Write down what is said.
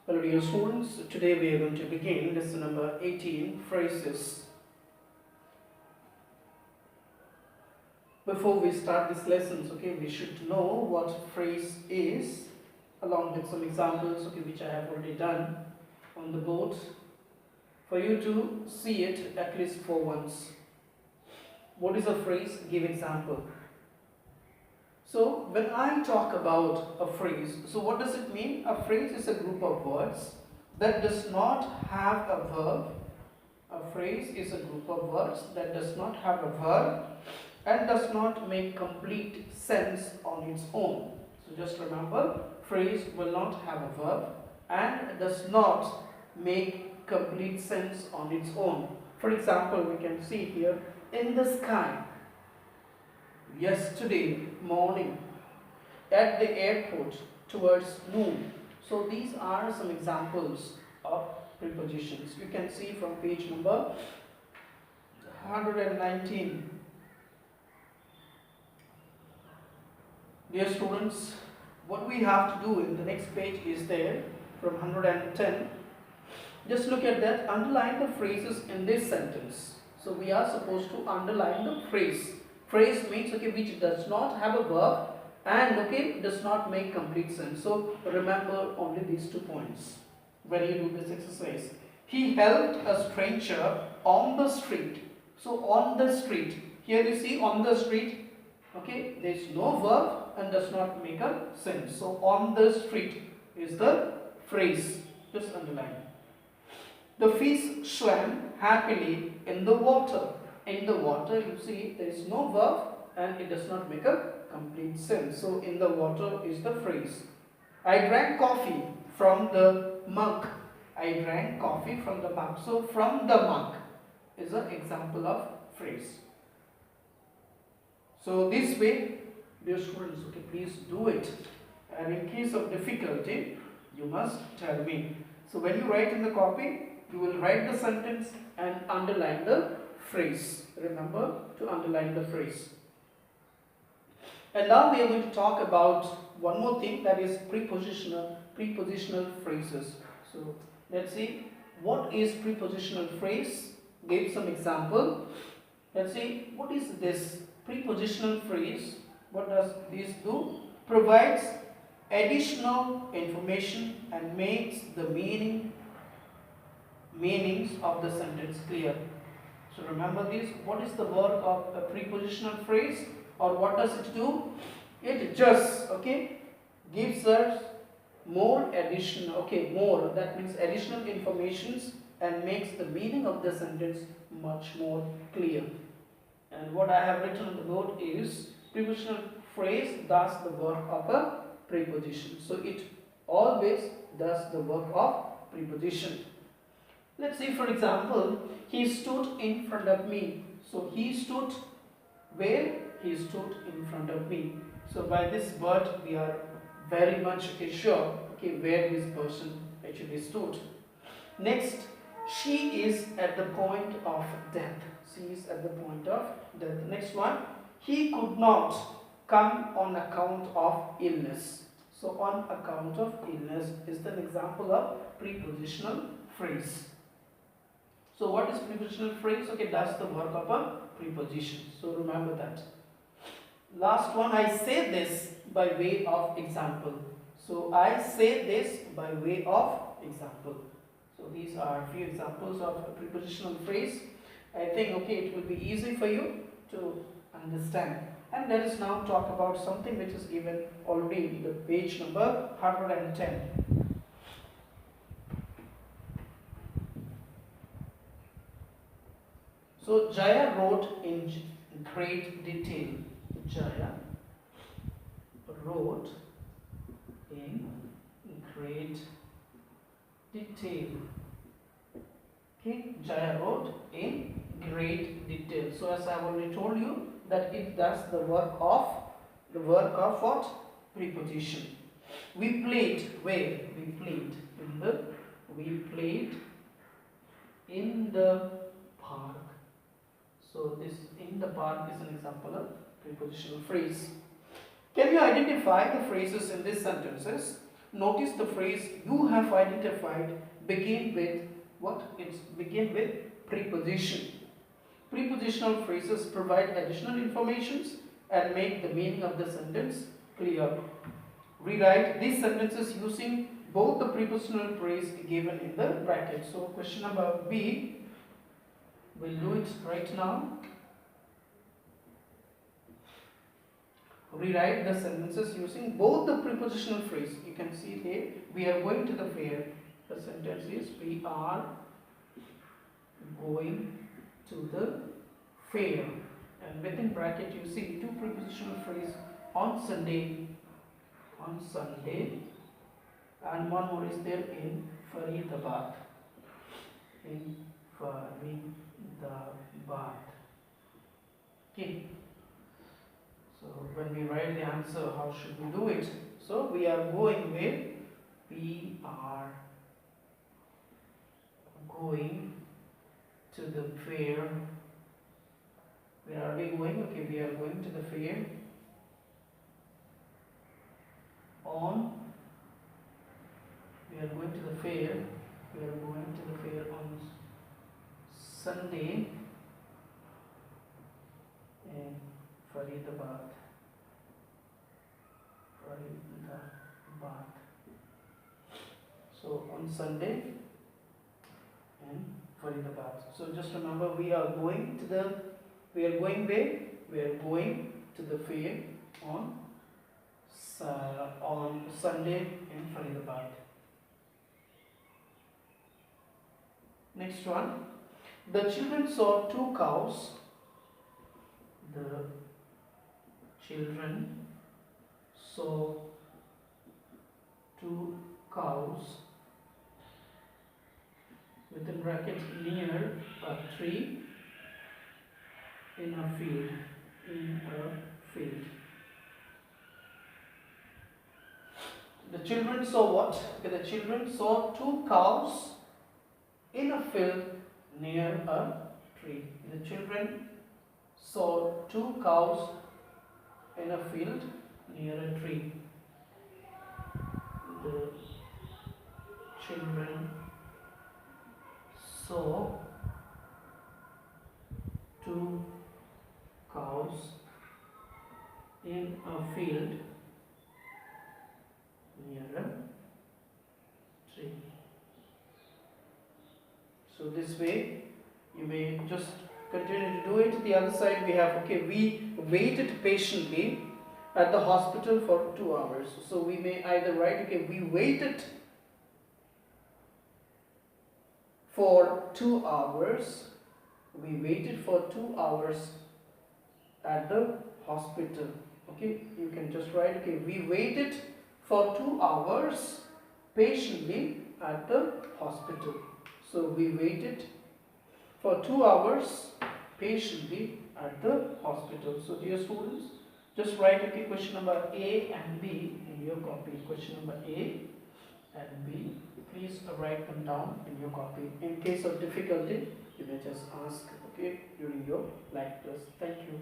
Hello dear students, today we are going to begin lesson number 18, phrases. Before we start these lessons, we should know what phrase is, along with some examples, which I have already done on the board, for you to see it at least for once. What is a phrase? Give example. So when I talk about a phrase, so what does it mean? A phrase is a group of words that does not have a verb. A phrase is a group of words that does not have a verb and does not make complete sense on its own. So just remember, phrase will not have a verb and does not make complete sense on its own. For example, we can see here, in the sky, yesterday morning, at the airport, towards noon. So these are some examples of prepositions. You can see from page number 119. Dear students, what we have to do in the next page is there from 110. Just look at that, underline the phrases in this sentence. So we are supposed to underline the phrase. Phrase means which does not have a verb and does not make complete sense. So remember only these 2 points when you do this exercise. He helped a stranger on the street. So on the street, here you see on the street, there is no verb and does not make a sense. So on the street is the phrase. Just underline. The fish swam happily in the water. In the water, you see there is no verb and it does not make a complete sense. So in the water is the phrase. I drank coffee from the mug. I drank coffee from the mug. So from the mug is an example of phrase. So this way, dear students, please do it. And in case of difficulty, you must tell me. So when you write in the copy, you will write the sentence and underline the phrase. Remember to underline the phrase. And now we are going to talk about one more thing, that is prepositional phrases. So let's see what is prepositional phrase. Give some example. Let's see what is this prepositional phrase. What does this do? Provides additional information and makes the meanings of the sentence clear. So remember this. What is the work of a prepositional phrase, or what does it do? It just gives us more additional more, that means additional informations, and makes the meaning of the sentence much more clear. And what I have written on the board is prepositional phrase does the work of a preposition. So it always does the work of preposition. Let's see, for example, he stood in front of me. So he stood where? He stood in front of me. So by this word we are very much sure where this person actually stood. Next, she is at the point of death. She is at the point of death. Next one, he could not come on account of illness. So on account of illness is an example of prepositional phrase. So what is prepositional phrase? Does the work of a preposition. So remember that. Last one, I say this by way of example. So I say this by way of example. So these are a few examples of a prepositional phrase. I think it will be easy for you to understand. And let us now talk about something which is given already in the page number 110. So Jaya wrote in great detail. Jaya wrote in great detail. Jaya wrote in great detail. So as I have already told you that it does the work of what? Preposition. We played where? We played in the park. So this in the park is an example of prepositional phrase. Can you identify the phrases in these sentences? Notice the phrase you have identified begin with what? It's begin with preposition. Prepositional phrases provide additional informations and make the meaning of the sentence clear. Rewrite these sentences using both the prepositional phrase given in the bracket. So question number B, we'll do it right now. Rewrite the sentences using both the prepositional phrase. You can see here, we are going to the fair. The sentence is we are going to the fair, and within bracket you see two prepositional phrase on Sunday, and one more is there in Faridabad, in Faridabad. Okay. So when we write the answer, how should we do it? So we are going with, we are going to the fair. Where are we going? Okay, we are going to the fair on, we are going to the fair on Sunday in Faridabad. So on Sunday in Faridabad. So just remember, we are going where? We are going to the fair on Sunday in Faridabad. Next one. The children saw two cows. The children saw two cows within bracket near a tree in a field. The children saw what? Okay, the children saw two cows in a field near a tree. The children saw two cows in a field near a tree. The children saw two cows in a field near a tree. So this way you may just continue to do it. The other side we have, okay, we waited patiently at the hospital for 2 hours. So we may either write, okay, we waited for 2 hours. We waited for 2 hours at the hospital. Okay, you can just write, okay, we waited for 2 hours patiently at the hospital. So we waited for 2 hours patiently at the hospital. So dear students, just write, okay, question number A and B in your copy. Question number A and B, please write them down in your copy. In case of difficulty, you may just ask, okay, during your live class. Thank you.